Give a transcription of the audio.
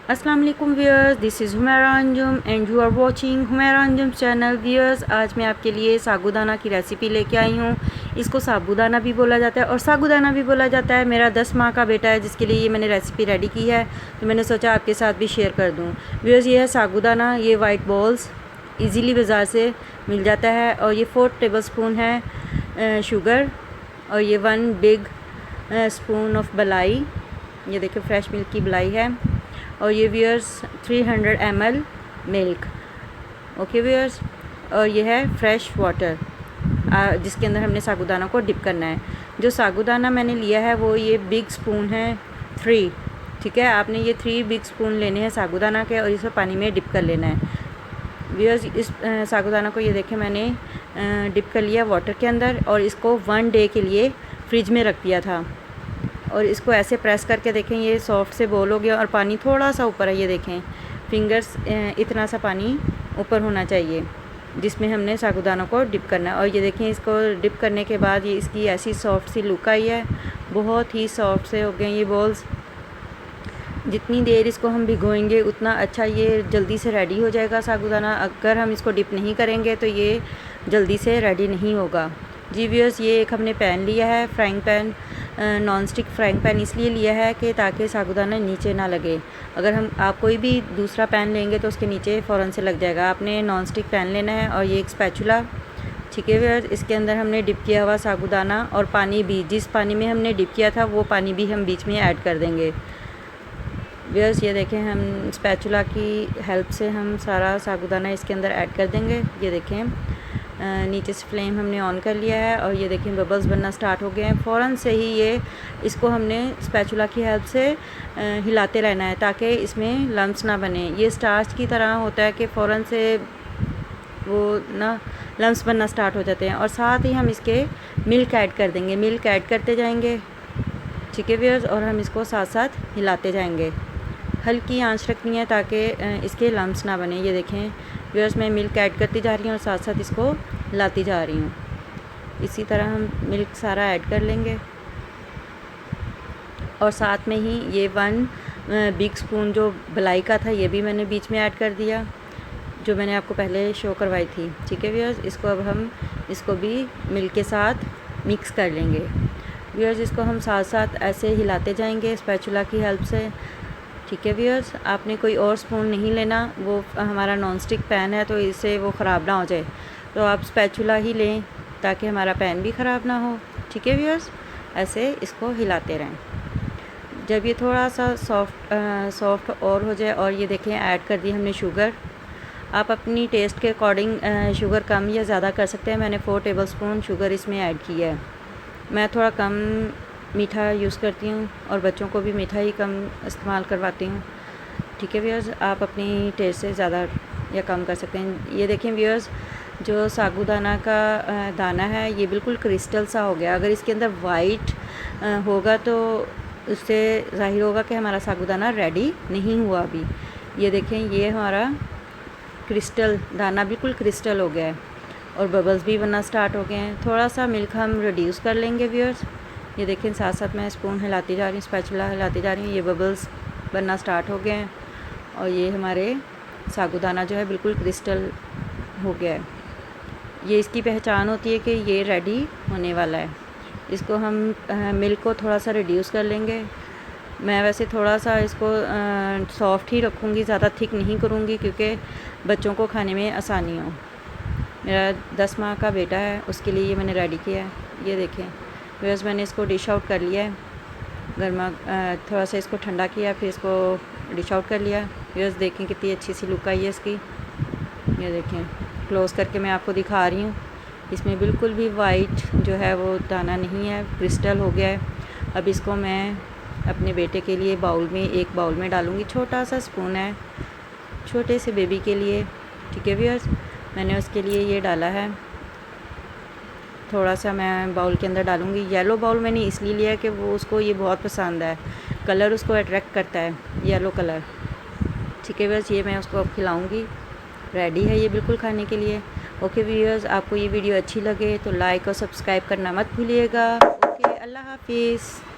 अस्सलाम वालेकुम viewers, this is Humaira Anjum and you are watching Humaira Anjum channel. Viewers, आज मैं आपके लिए साबूदाना की रेसिपी लेके आई हूँ। इसको साबूदाना भी बोला जाता है और साबूदाना भी बोला जाता है। मेरा 10 माह का बेटा है जिसके लिए ये मैंने रेसिपी रेडी की है, तो मैंने सोचा आपके साथ भी शेयर कर दूँ। व्यूअर्स, ये है साबूदाना। ये वाइट बॉल्स ईज़िली बाज़ार से मिल जाता है। और ये 4 टेबल स्पून है शुगर, और ये 1 बिग स्पून ऑफ मलाई। ये देखिए फ्रेश मिल्क की मलाई है। और ये viewers 300 ml milk. Okay viewers, और ये है फ्रेश वाटर जिसके अंदर हमने साबूदाना को डिप करना है। जो साबूदाना मैंने लिया है वो ये बिग स्पून है 3। ठीक है, आपने ये 3 बिग स्पून लेने हैं साबूदाना के और इसे पानी में डिप कर लेना है। व्यूअर्स, इस साबूदाना को ये देखें मैंने डिप कर लिया वाटर के अंदर और इसको 1 डे के लिए फ्रिज में रख दिया था। और इसको ऐसे प्रेस करके देखें, ये सॉफ्ट से बॉल हो गया और पानी थोड़ा सा ऊपर है। ये देखें फिंगर्स इतना सा पानी ऊपर होना चाहिए जिसमें हमने साबूदाना को डिप करना है। और ये देखें, इसको डिप करने के बाद ये इसकी ऐसी सॉफ्ट सी लुक आई है। बहुत ही सॉफ्ट से हो गए ये बॉल्स। जितनी देर इसको हम भिगोएंगे उतना अच्छा ये जल्दी से रेडी हो जाएगा साबूदाना। अगर हम इसको डिप नहीं करेंगे तो ये जल्दी से रेडी नहीं होगा। जी व्यूअर्स, ये एक हमने पैन लिया है, frying pan, non stick frying pan इसलिए लिया है कि ताकि साबूदाना नीचे ना लगे। अगर आप कोई भी दूसरा पैन लेंगे तो उसके नीचे फ़ौरन से लग जाएगा। आपने नॉन स्टिक पैन लेना है। और ये एक स्पैचुला, ठीक है व्यूअर्स, इसके अंदर हमने डिप किया हुआ साबूदाना और पानी भी, जिस पानी में हमने डिप किया था वो पानी भी हम बीच में ऐड कर देंगे। व्यूअर्स, ये देखें हम स्पैचुला की हेल्प से हम सारा साबूदाना इसके अंदर ऐड कर देंगे। ये देखें नीचे से फ्लेम हमने ऑन कर लिया है और ये देखें बबल्स बनना स्टार्ट हो गए हैं। फ़ौरन से ही ये इसको हमने स्पैचुला की हेल्प से हिलाते रहना है ताकि इसमें लम्स ना बने। ये स्टार्च की तरह होता है कि फ़ौरन से वो ना लम्स बनना स्टार्ट हो जाते हैं। और साथ ही हम इसके मिल्क ऐड कर देंगे, मिल्क ऐड करते जाएंगे। ठीक है व्यूअर्स, और हम इसको साथ साथ हिलाते जाएंगे। हल्की आंच रखनी है ताकि इसके लम्स ना बने। ये देखें व्यूअर्स, मैं मिल्क ऐड करती जा रही हूँ और साथ साथ इसको लाती जा रही हूँ। इसी तरह हम मिल्क सारा ऐड कर लेंगे। और साथ में ही ये 1 बिग स्पून जो मलाई का था ये भी मैंने बीच में ऐड कर दिया, जो मैंने आपको पहले शो करवाई थी। ठीक है व्यूअर्स, इसको अब हम इसको भी मिल्क के साथ मिक्स कर लेंगे। व्यूअर्स, इसको हम साथ साथ ऐसे हिलाते जाएंगे स्पैचुला की हेल्प से। ठीक है व्यूअर्स, आपने कोई और स्पून नहीं लेना, वो हमारा नॉन स्टिक पैन है तो इससे वो ख़राब ना हो जाए, तो आप स्पैचुला ही लें ताकि हमारा पैन भी ख़राब ना हो। ठीक है व्यूअर्स, ऐसे इसको हिलाते रहें। जब ये थोड़ा सा सॉफ्ट और हो जाए, और ये देखें ऐड कर दी हमने शुगर। आप अपनी टेस्ट के अकॉर्डिंग शुगर कम या ज़्यादा कर सकते हैं। मैंने 4 टेबल स्पून शुगर इसमें ऐड किया है। मैं थोड़ा कम मीठा यूज़ करती हूँ और बच्चों को भी मीठा ही कम इस्तेमाल करवाती हूँ। ठीक है व्यूअर्स, आप अपनी टेस्ट से ज़्यादा या कम कर सकते हैं। ये देखें व्यूअर्स, जो साबूदाना का दाना है ये बिल्कुल क्रिस्टल सा हो गया। अगर इसके अंदर वाइट होगा तो उससे ज़ाहिर होगा कि हमारा साबूदाना रेडी नहीं हुआ अभी। ये देखें, ये हमारा क्रिस्टल दाना बिल्कुल क्रिस्टल हो गया है और बबल्स भी बनना स्टार्ट हो गए हैं। थोड़ा सा मिल्क हम रिड्यूस कर लेंगे व्यूअर्स। ये देखें, साथ साथ मैं स्पून हिलाती जा रही हूँ, स्पैचुला हिलाती जा रही हूँ। ये बबल्स बनना स्टार्ट हो गए हैं और ये हमारे साबूदाना जो है बिल्कुल क्रिस्टल हो गया है। ये इसकी पहचान होती है कि ये रेडी होने वाला है। इसको हम मिल्क को थोड़ा सा रिड्यूस कर लेंगे। मैं वैसे थोड़ा सा इसको सॉफ्ट ही रखूँगी, ज़्यादा थिक नहीं करूँगी क्योंकि बच्चों को खाने में आसानी हो। मेरा 10 माह का बेटा है, उसके लिए ये मैंने रेडी किया है। ये देखें व्यूअर्स, मैंने इसको डिश आउट कर लिया है। गर्मा थोड़ा सा इसको ठंडा किया, फिर इसको डिश आउट कर लिया। व्यूअर्स देखें कितनी अच्छी सी लुक आई है इसकी। ये देखें, क्लोज़ करके मैं आपको दिखा रही हूँ। इसमें बिल्कुल भी वाइट जो है वो दाना नहीं है, क्रिस्टल हो गया है। अब इसको मैं अपने बेटे के लिए एक बाउल में डालूँगी। छोटा सा स्पून है छोटे से बेबी के लिए। ठीक है व्यूअर्स, मैंने उसके लिए ये डाला है। थोड़ा सा मैं बाउल के अंदर डालूँगी। येलो बाउल मैंने इसलिए लिया है कि वो उसको ये बहुत पसंद है, कलर उसको अट्रैक्ट करता है, येलो कलर। ठीक है व्यूअर्स, ये मैं उसको अब खिलाऊँगी। रेडी है ये बिल्कुल खाने के लिए। ओके व्यूअर्स, आपको ये वीडियो अच्छी लगे तो लाइक और सब्सक्राइब करना मत भूलिएगा। ओके, अल्लाह हाफिज़।